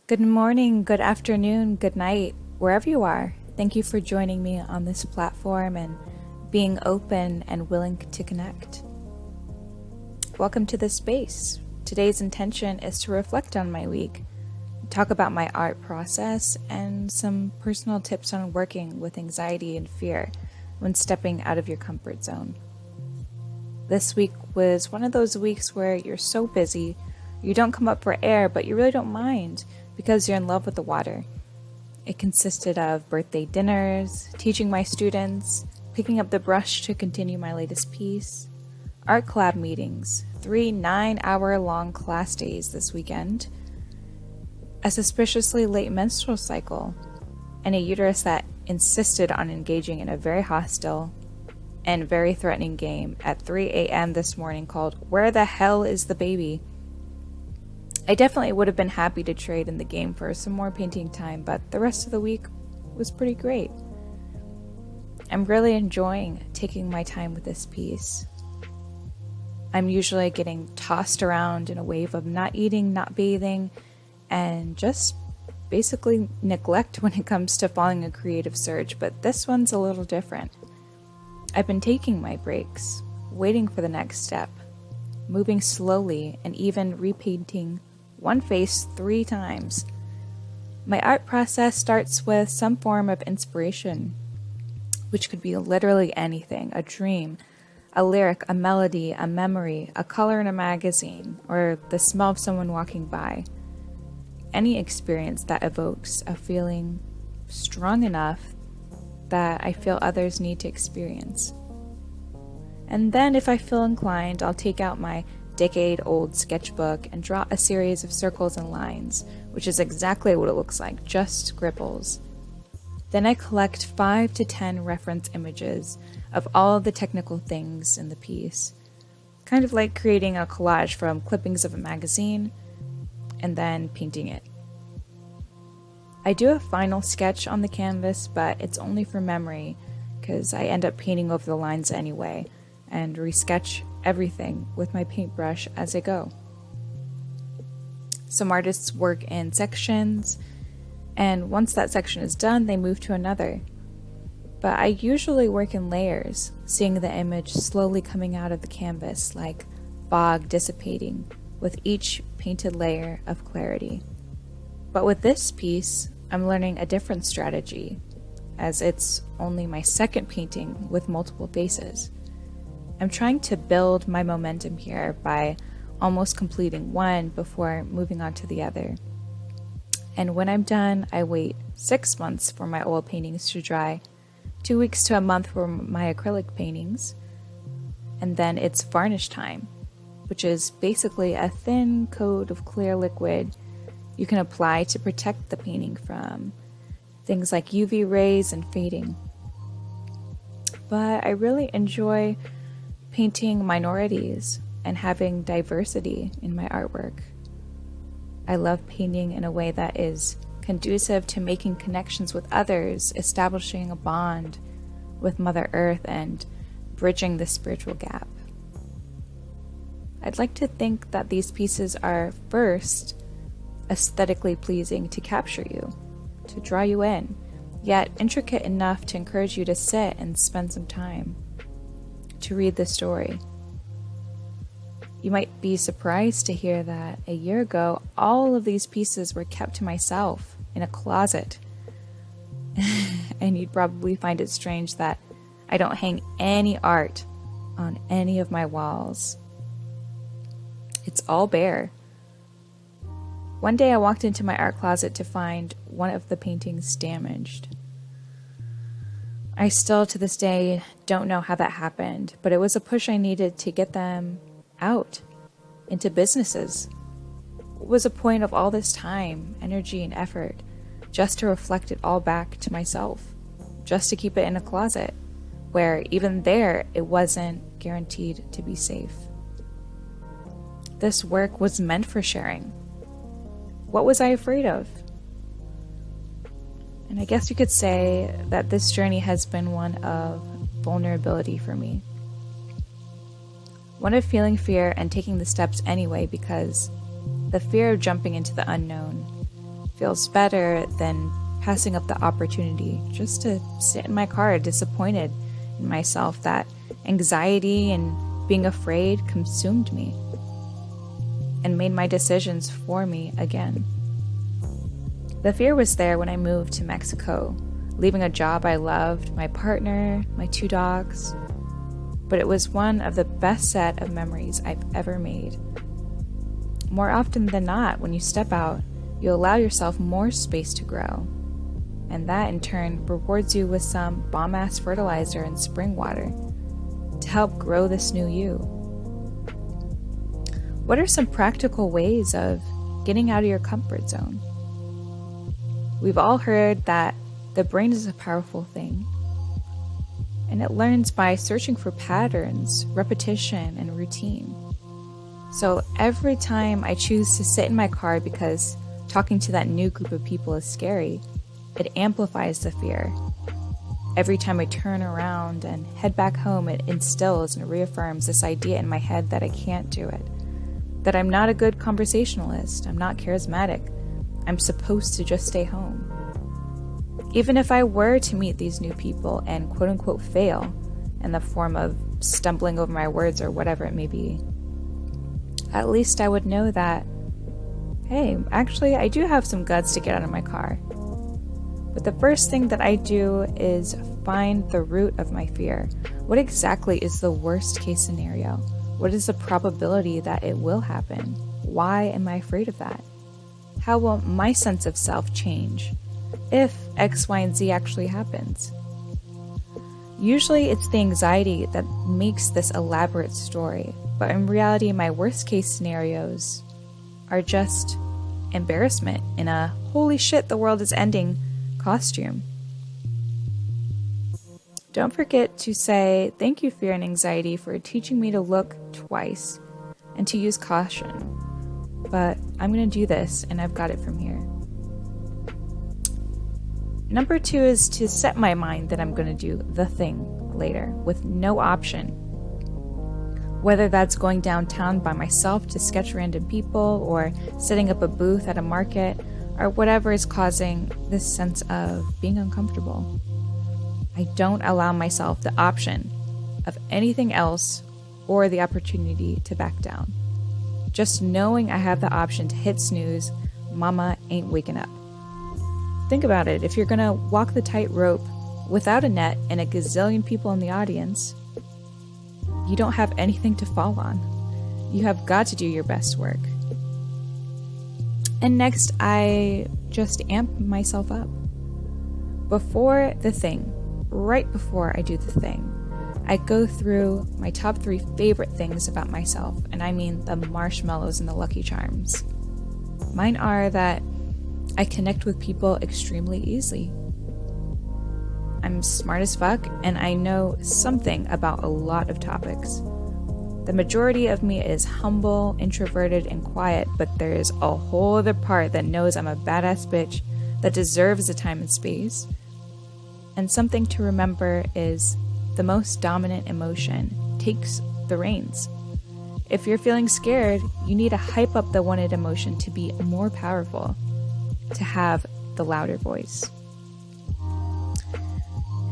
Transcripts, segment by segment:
Good morning, good afternoon, good night, wherever you are. Thank you for joining me on this platform and being open and willing to connect. Welcome to this space. Today's intention is to reflect on my week, talk about my art process, and some personal tips on working with anxiety and fear when stepping out of your comfort zone. This week was one of those weeks where you're so busy, you don't come up for air, but you really don't mind because you're in love with the water. It consisted of birthday dinners, teaching my students, picking up the brush to continue my latest piece, art collab meetings, 3 9-hour-long class days this weekend, a suspiciously late menstrual cycle, and a uterus that insisted on engaging in a very hostile and very threatening game at 3 a.m. this morning called Where the Hell is the Baby? I definitely would have been happy to trade in the game for some more painting time, but the rest of the week was pretty great. I'm really enjoying taking my time with this piece. I'm usually getting tossed around in a wave of not eating, not bathing, and just basically neglect when it comes to following a creative surge, but this one's a little different. I've been taking my breaks, waiting for the next step, moving slowly, and even repainting one face 3 times. My art process starts with some form of inspiration, which could be literally anything: a dream, a lyric, a melody, a memory, a color in a magazine, or the smell of someone walking by. Any experience that evokes a feeling strong enough that I feel others need to experience. And then if I feel inclined, I'll take out my decade-old sketchbook and draw a series of circles and lines, which is exactly what it looks like, just scribbles. Then I collect 5 to 10 reference images of all the technical things in the piece, kind of like creating a collage from clippings of a magazine and then painting it. I do a final sketch on the canvas, but it's only for memory because I end up painting over the lines anyway and resketch everything with my paintbrush as I go. Some artists work in sections, and once that section is done, they move to another. But I usually work in layers, seeing the image slowly coming out of the canvas like fog dissipating with each painted layer of clarity. But with this piece, I'm learning a different strategy, as it's only my second painting with multiple faces. I'm trying to build my momentum here by almost completing one before moving on to the other. And when I'm done, I wait 6 months for my oil paintings to dry, 2 weeks to a month for my acrylic paintings, and then it's varnish time, which is basically a thin coat of clear liquid you can apply to protect the painting from things like UV rays and fading. But I really enjoy painting minorities and having diversity in my artwork. I love painting in a way that is conducive to making connections with others, establishing a bond with Mother Earth, and bridging the spiritual gap. I'd like to think that these pieces are first aesthetically pleasing to capture you, to draw you in, yet intricate enough to encourage you to sit and spend some time to read the story. You might be surprised to hear that a year ago, all of these pieces were kept to myself in a closet. And you'd probably find it strange that I don't hang any art on any of my walls. It's all bare. One day I walked into my art closet to find one of the paintings damaged. I still to this day don't know how that happened, but it was a push I needed to get them out into businesses. It was a point of all this time, energy, and effort just to reflect it all back to myself, just to keep it in a closet where even there it wasn't guaranteed to be safe. This work was meant for sharing. What was I afraid of? And I guess you could say that this journey has been one of vulnerability for me. One of feeling fear and taking the steps anyway, because the fear of jumping into the unknown feels better than passing up the opportunity just to sit in my car disappointed in myself that anxiety and being afraid consumed me and made my decisions for me again. The fear was there when I moved to Mexico, leaving a job I loved, my partner, my 2 dogs, but it was one of the best set of memories I've ever made. More often than not, when you step out, you allow yourself more space to grow, and that in turn rewards you with some bomb-ass fertilizer and spring water to help grow this new you. What are some practical ways of getting out of your comfort zone? We've all heard that the brain is a powerful thing, and it learns by searching for patterns, repetition, and routine. So every time I choose to sit in my car because talking to that new group of people is scary, it amplifies the fear. Every time I turn around and head back home, it instills and reaffirms this idea in my head that I can't do it, that I'm not a good conversationalist, I'm not charismatic, I'm supposed to just stay home. Even if I were to meet these new people and quote-unquote fail in the form of stumbling over my words or whatever it may be, at least I would know that, hey, actually I do have some guts to get out of my car. But the first thing that I do is find the root of my fear. What exactly is the worst case scenario? What is the probability that it will happen? Why am I afraid of that? How will my sense of self change if X, Y, and Z actually happens? Usually it's the anxiety that makes this elaborate story, but in reality my worst case scenarios are just embarrassment in a holy shit the world is ending costume. Don't forget to say thank you, fear and anxiety, for teaching me to look twice and to use caution. But I'm going to do this, and I've got it from here. Number 2 is to set my mind that I'm going to do the thing later with no option. Whether that's going downtown by myself to sketch random people or setting up a booth at a market or whatever is causing this sense of being uncomfortable. I don't allow myself the option of anything else or the opportunity to back down. Just knowing I have the option to hit snooze, mama ain't waking up. Think about it. If you're gonna walk the tightrope without a net and a gazillion people in the audience, you don't have anything to fall on. You have got to do your best work. And next, I just amp myself up. Before the thing, right before I do the thing, I go through my top 3 favorite things about myself, and I mean the marshmallows and the Lucky Charms. Mine are that I connect with people extremely easily. I'm smart as fuck, and I know something about a lot of topics. The majority of me is humble, introverted, and quiet, but there is a whole other part that knows I'm a badass bitch that deserves the time and space. And something to remember is the most dominant emotion takes the reins. If you're feeling scared, you need to hype up the wanted emotion to be more powerful, to have the louder voice.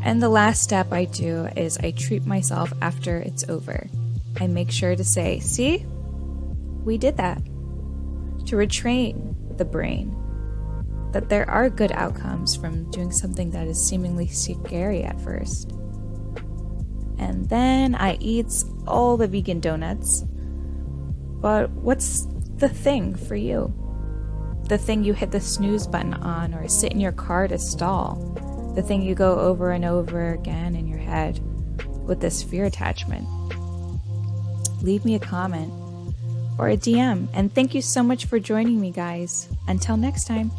And the last step I do is I treat myself after it's over. I make sure to say, see, we did that. To retrain the brain that there are good outcomes from doing something that is seemingly scary at first. And then I eat all the vegan donuts. But what's the thing for you? The thing you hit the snooze button on or sit in your car to stall. The thing you go over and over again in your head with this fear attachment. Leave me a comment or a DM. And thank you so much for joining me, guys. Until next time.